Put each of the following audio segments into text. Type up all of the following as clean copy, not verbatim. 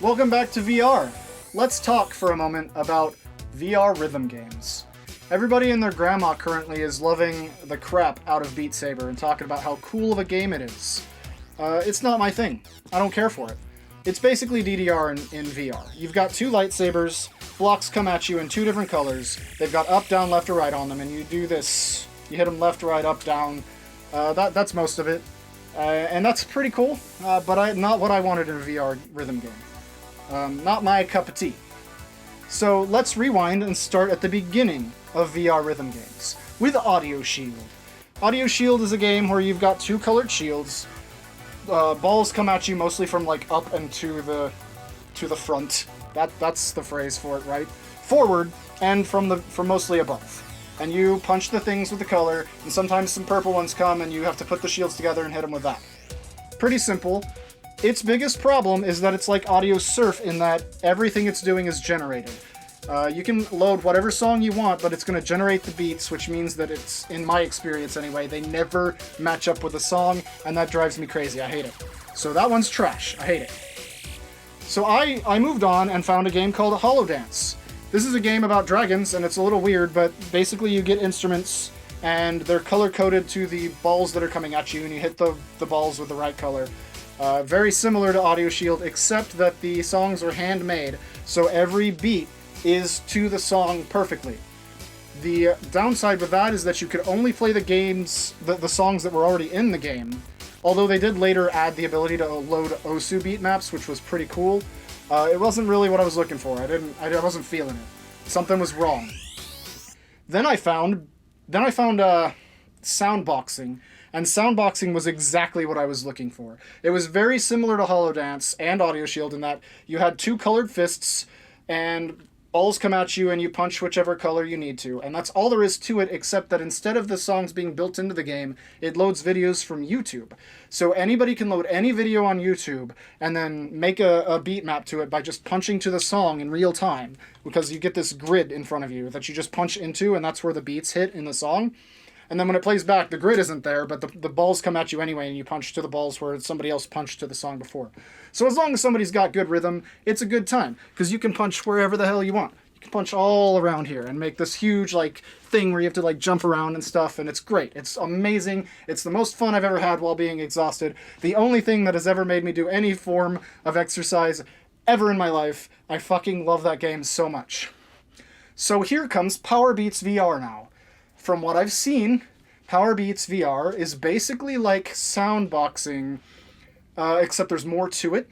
Welcome back to VR. Let's talk for a moment about VR rhythm games. Everybody and their grandma currently is loving the crap out of Beat Saber and talking about how cool of a game it is. It's not my thing. I don't care for it. It's basically DDR in VR. You've got two lightsabers, blocks come at you in two different colors, they've got up, down, left, or right on them, and you do this. You hit them left, right, up, down. That's most of it. And that's pretty cool, but not what I wanted in a VR rhythm game. Not my cup of tea. So let's rewind and start at the beginning of VR rhythm games, with Audio Shield. Audio Shield is a game where you've got two colored shields. Balls come at you mostly from like up and to the front. That's the phrase for it, right? Forward and from mostly above. And you punch the things with the color, and sometimes some purple ones come, and you have to put the shields together and hit them with that. Pretty simple. Its biggest problem is that it's like Audio Surf in that everything it's doing is generated. You can load whatever song you want, but it's going to generate the beats, which means that it's, in my experience anyway, they never match up with the song, and that drives me crazy. I hate it. So that one's trash. I hate it. So I moved on and found a game called Hallow. This is a game about dragons, and it's a little weird, but basically you get instruments, and they're color-coded to the balls that are coming at you, and you hit the balls with the right color. Very similar to Audio Shield, except that the songs are handmade, so every beat is to the song perfectly. The downside with that is that you could only play the songs that were already in the game, although they did later add the ability to load OSU beat maps, which was pretty cool. It wasn't really what I was looking for. I wasn't feeling it. Something was wrong. Then I found SoundBoxing, and SoundBoxing was exactly what I was looking for. It was very similar to Hallow and Audio Shield in that you had two colored fists, and balls come at you and you punch whichever color you need to. And that's all there is to it, except that instead of the songs being built into the game, it loads videos from YouTube. So anybody can load any video on YouTube and then make a beat map to it by just punching to the song in real time, because you get this grid in front of you that you just punch into, and that's where the beats hit in the song. And then when it plays back, the grid isn't there, but the balls come at you anyway, and you punch to the balls where somebody else punched to the song before. So as long as somebody's got good rhythm, it's a good time, because you can punch wherever the hell you want. You can punch all around here and make this huge, like, thing where you have to, like, jump around and stuff, and it's great. It's amazing. It's the most fun I've ever had while being exhausted. The only thing that has ever made me do any form of exercise ever in my life. I fucking love that game so much. So here comes PowerBeats VR now. From what I've seen, PowerBeats VR is basically like SoundBoxing, except there's more to it,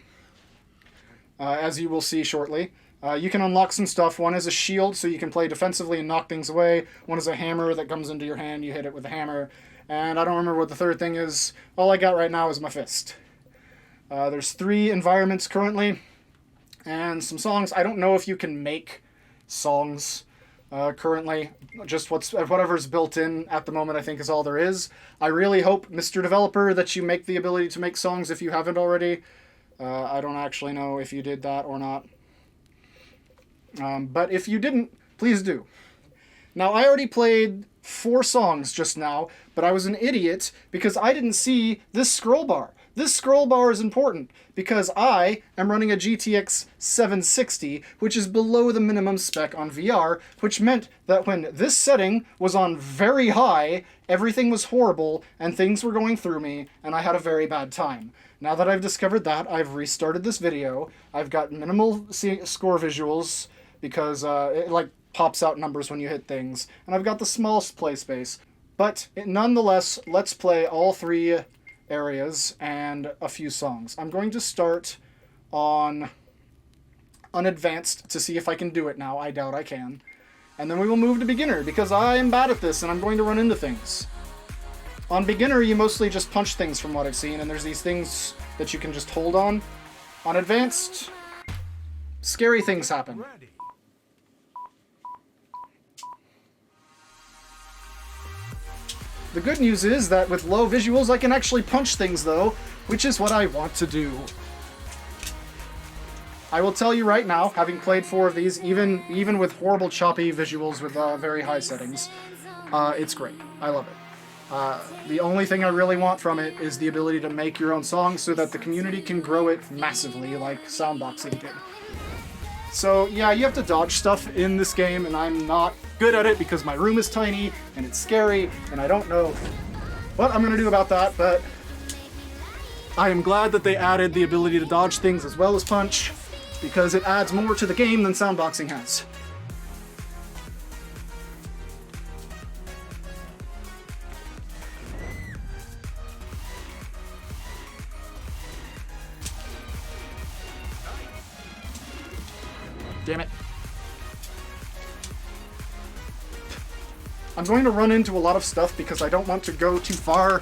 as you will see shortly. You can unlock some stuff. One is a shield, so you can play defensively and knock things away. One is a hammer that comes into your hand. You hit it with a hammer. And I don't remember what the third thing is. All I got right now is my fist. There's 3 environments currently, and some songs. I don't know if you can make songs currently. Just whatever's built in at the moment, I think, is all there is. I really hope, Mr. Developer, that you make the ability to make songs if you haven't already. I don't actually know if you did that or not. But if you didn't, please do. Now, I already played 4 songs just now, but I was an idiot because I didn't see this scroll bar. This scroll bar is important because I am running a GTX 760, which is below the minimum spec on VR, which meant that when this setting was on very high, everything was horrible and things were going through me, and I had a very bad time. Now that I've discovered that, I've restarted this video. I've got minimal score visuals because it like pops out numbers when you hit things, and I've got the smallest play space. But nonetheless, let's play all 3 areas and a few songs. I'm going to start on unadvanced to see if I can do it now. I doubt I can. And then we will move to beginner because I am bad at this and I'm going to run into things. On beginner, you mostly just punch things from what I've seen, and there's these things that you can just hold on. On advanced, scary things happen. The good news is that with low visuals, I can actually punch things, though, which is what I want to do. I will tell you right now, having played 4 of these, even with horrible choppy visuals with very high settings, it's great. I love it. The only thing I really want from it is the ability to make your own songs so that the community can grow it massively like SoundBoxing did. So yeah, you have to dodge stuff in this game, and I'm not good at it because my room is tiny and it's scary and I don't know what I'm gonna do about that, but I am glad that they added the ability to dodge things as well as punch, because it adds more to the game than SoundBoxing has. Damn it. I'm going to run into a lot of stuff because I don't want to go too far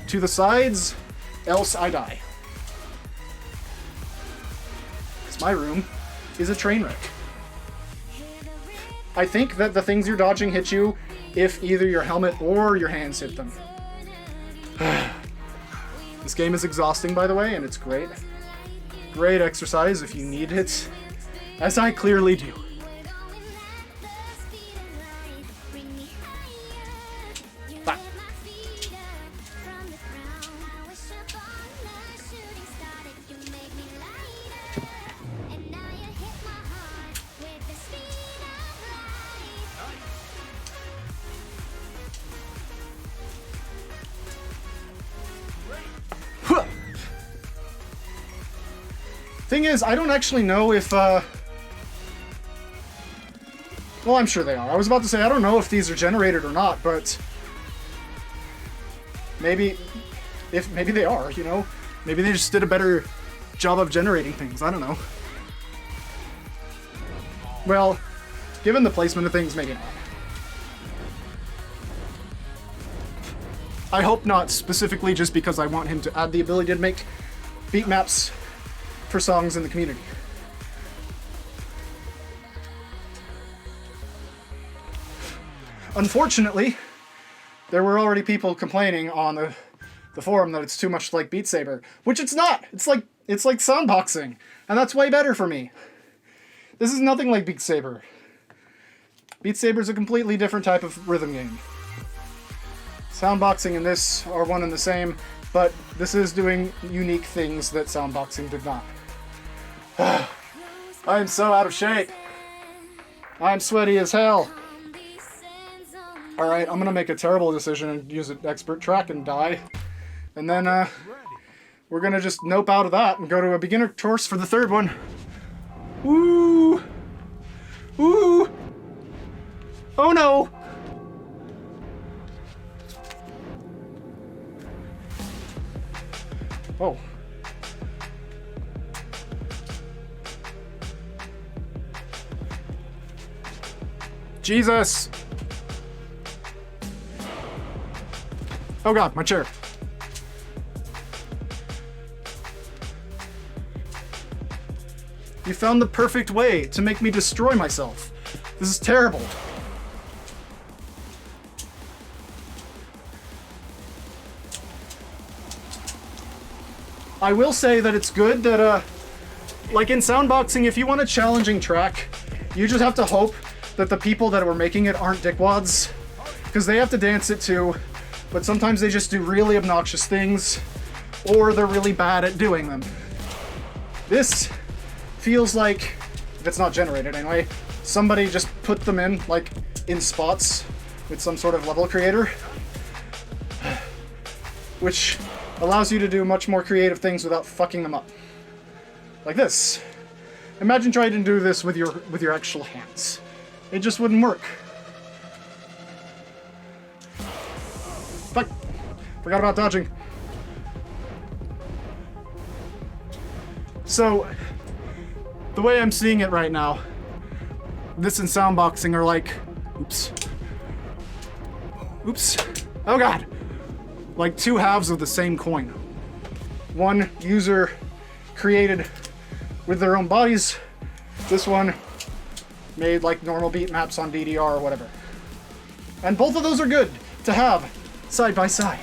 to the sides, else I die. Because my room is a train wreck. I think that the things you're dodging hit you if either your helmet or your hands hit them. This game is exhausting, by the way, and it's great. Great exercise if you need it. As I clearly do. Ah. Huh. Thing is, I don't actually know if well, I'm sure they are. I was about to say, I don't know if these are generated or not, but maybe they are, you know? Maybe they just did a better job of generating things. I don't know. Well, given the placement of things, maybe not. I hope not, specifically just because I want him to add the ability to make beat maps for songs in the community. Unfortunately, there were already people complaining on the forum that it's too much like Beat Saber, which it's not. It's like SoundBoxing, and that's way better for me. This is nothing like Beat Saber. Beat Saber is a completely different type of rhythm game. SoundBoxing and this are one and the same, but this is doing unique things that SoundBoxing did not. I am so out of shape. I'm sweaty as hell. Alright, I'm gonna make a terrible decision and use an expert track and die. And then, we're gonna just nope out of that and go to a beginner course for the third one. Woo! Woo! Oh no! Oh. Jesus! Oh god, my chair. You found the perfect way to make me destroy myself. This is terrible. I will say that it's good that, like in SoundBoxing, if you want a challenging track, you just have to hope that the people that were making it aren't dickwads, because they have to dance it too. But sometimes they just do really obnoxious things, or they're really bad at doing them. This feels like, if it's not generated anyway, somebody just put them in, like, in spots with some sort of level creator, which allows you to do much more creative things without fucking them up. Like this. Imagine trying to do this with your actual hands. It just wouldn't work. Fuck! Forgot about dodging. So, the way I'm seeing it right now, this and SoundBoxing are like, oops. Oops. Oh god. Like two halves of the same coin. One user created with their own bodies. This one made like normal beat maps on DDR or whatever. And both of those are good to have side by side.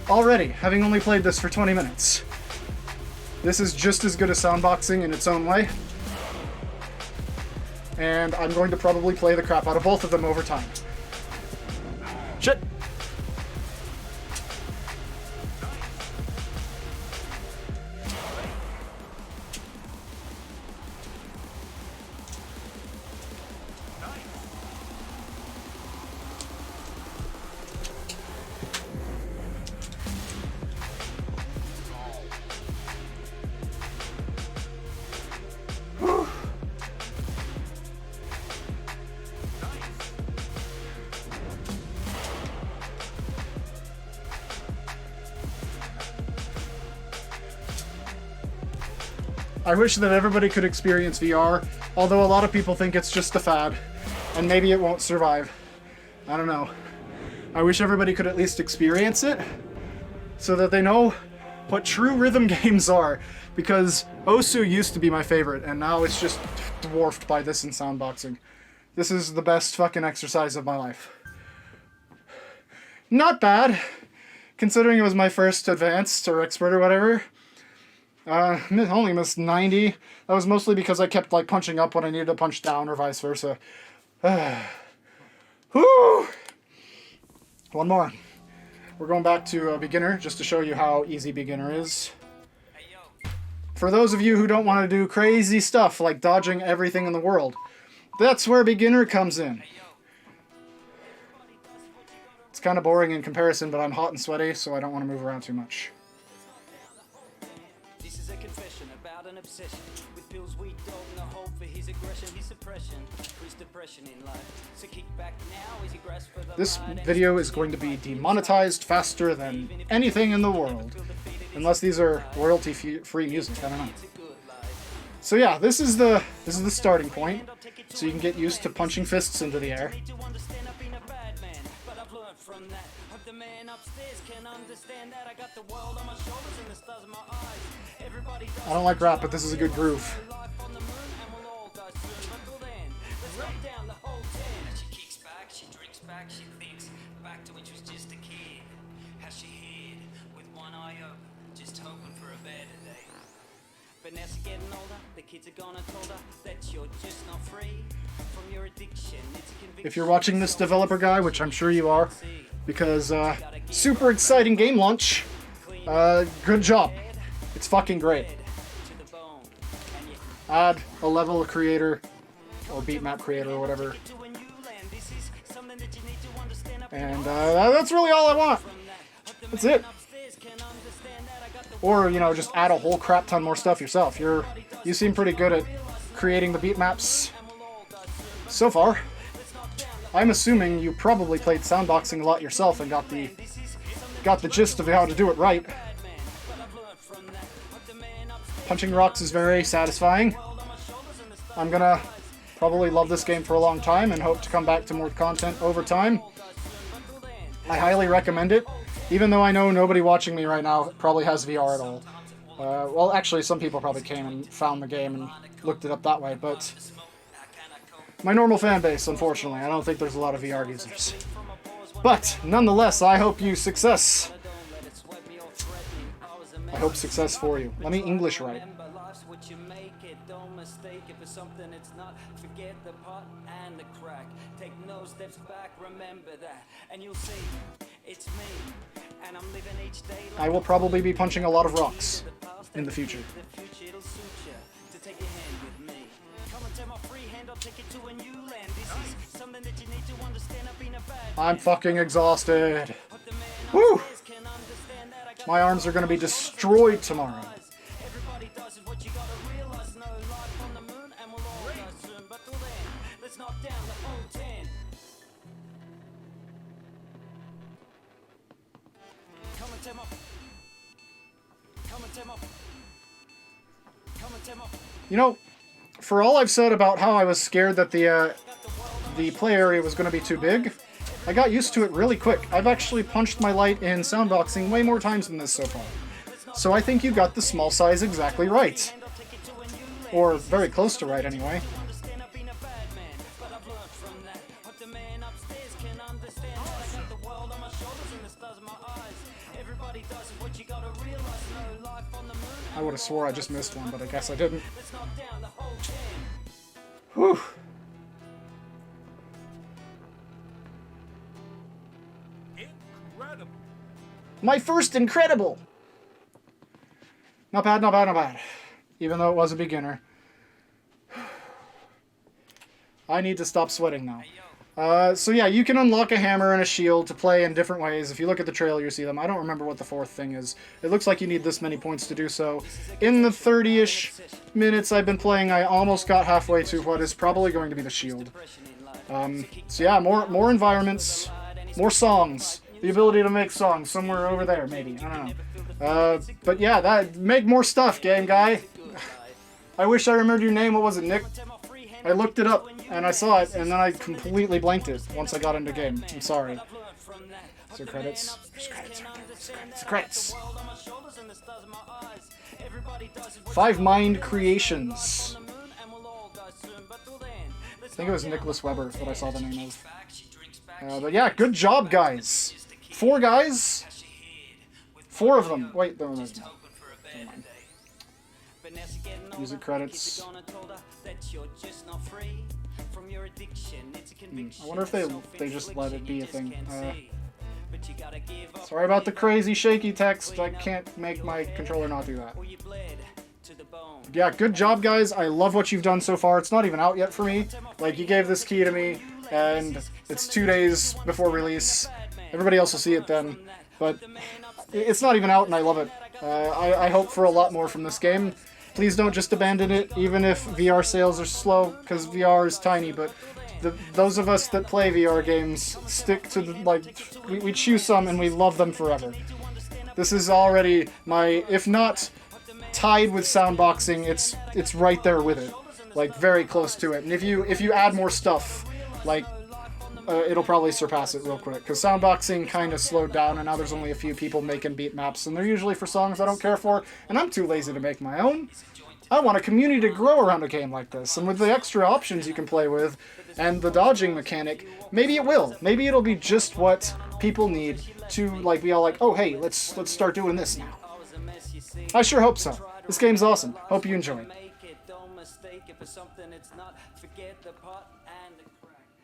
Already, having only played this for 20 minutes. This is just as good as SoundBoxing in its own way. And I'm going to probably play the crap out of both of them over time. Shit! I wish that everybody could experience VR, although a lot of people think it's just a fad, and maybe it won't survive. I don't know. I wish everybody could at least experience it, so that they know what true rhythm games are, because Osu used to be my favorite, and now it's just dwarfed by this and SoundBoxing. This is the best fucking exercise of my life. Not bad, considering it was my first advanced or expert or whatever. Only missed 90. That was mostly because I kept like punching up when I needed to punch down or vice versa. Whew. One more. We're going back to beginner just to show you how easy beginner is. For those of you who don't want to do crazy stuff like dodging everything in the world, that's where beginner comes in. It's kind of boring in comparison, but I'm hot and sweaty, so I don't want to move around too much. An obsession with pills we don't know hope for his aggression, his suppression, his depression in life. So kick back now as he grasps for the This video is going to be demonetized faster than anything in the world, unless these are royalty-free music. I don't know. So yeah, this is the starting point, so you can get used to punching fists into the air. I don't like rap, but this is a good groove. She kicks back, she drinks back, she thinks back to when she was just a kid. How she hid with one eye open, just hoping for a better day. But now she's getting older, the kids are gonna told her that you're just not free from your addiction. It's a conviction. If you're watching this developer guy, which I'm sure you are, because super exciting game launch, good job. It's fucking great. Add a level creator, or beat map creator, or whatever. And that's really all I want. That's it. Or, you know, just add a whole crap ton more stuff yourself. You seem pretty good at creating the beat maps so far. I'm assuming you probably played SoundBoxing a lot yourself and got the gist of how to do it right. Punching rocks is very satisfying. I'm gonna probably love this game for a long time and hope to come back to more content over time. I highly recommend it, even though I know nobody watching me right now probably has VR at all. Well, actually, some people probably came and found the game and looked it up that way, but my normal fan base, unfortunately, I don't think there's a lot of VR users. But, nonetheless, I hope you success. I hope success for you. Let me English write. Something it's not, forget the pot and the crack, take no steps back, remember that, and you'll see it's me, and I'm living each day like I will probably be punching a lot of rocks in the future. It'll suit you to take your hand with me. Come and take my free hand, I'll take you to a new land. This is something that you need to understand. I've been a bad I'm fucking exhausted. Woo! My arms are gonna be destroyed tomorrow. Everybody does what you gotta realize, no life on the moon, and we'll all die soon. But till then, let's knock down the whole 10. Come and take my. Come and take my. Come and take my. You know, for all I've said about how I was scared that the play area was going to be too big, I got used to it really quick. I've actually punched my light in SoundBoxing way more times than this so far. So I think you got the small size exactly right. Or very close to right, anyway. I would have swore I just missed one, but I guess I didn't. Whew. Incredible. My first incredible! Not bad, not bad, not bad. Even though it was a beginner. I need to stop sweating now. So yeah, you can unlock a hammer and a shield to play in different ways. If you look at the trailer, you see them. I don't remember what the fourth thing is. It looks like you need this many points to do so. In the 30-ish minutes I've been playing, I almost got halfway to what is probably going to be the shield. So yeah, more environments, more songs. The ability to make songs somewhere over there, maybe. I don't know. But yeah, make more stuff, game guy. I wish I remembered your name. What was it, Nick? I looked it up, and I saw it, and then I completely blanked it once I got into game. I'm sorry. Is there credits? There's credits. There's credits. 5 Mind Creations. I think it was Nicholas Weber that I saw the name of. But yeah, good job, guys. 4 guys? 4 of them. Wait, no, there's more. Music credits. I wonder if they just let it be a thing. Sorry about the crazy shaky text. I can't make my controller not do that. Yeah, good job, guys. I love what you've done so far. It's not even out yet for me. Like, you gave this key to me, and it's 2 days before release. Everybody else will see it then. But it's not even out, and I love it. I hope for a lot more from this game. Please don't just abandon it, even if VR sales are slow, because VR is tiny, but those of us that play VR games stick to, we choose some and we love them forever. This is already my, if not tied with SoundBoxing, it's right there with it. Like, very close to it. And if you add more stuff, like, it'll probably surpass it real quick, because SoundBoxing kind of slowed down, and now there's only a few people making beat maps, and they're usually for songs I don't care for, and I'm too lazy to make my own. I want a community to grow around a game like this, and with the extra options you can play with, and the dodging mechanic, maybe it will. Maybe it'll be just what people need to, like, be all like, oh hey, let's start doing this now. I sure hope so. This game's awesome. Hope you enjoy.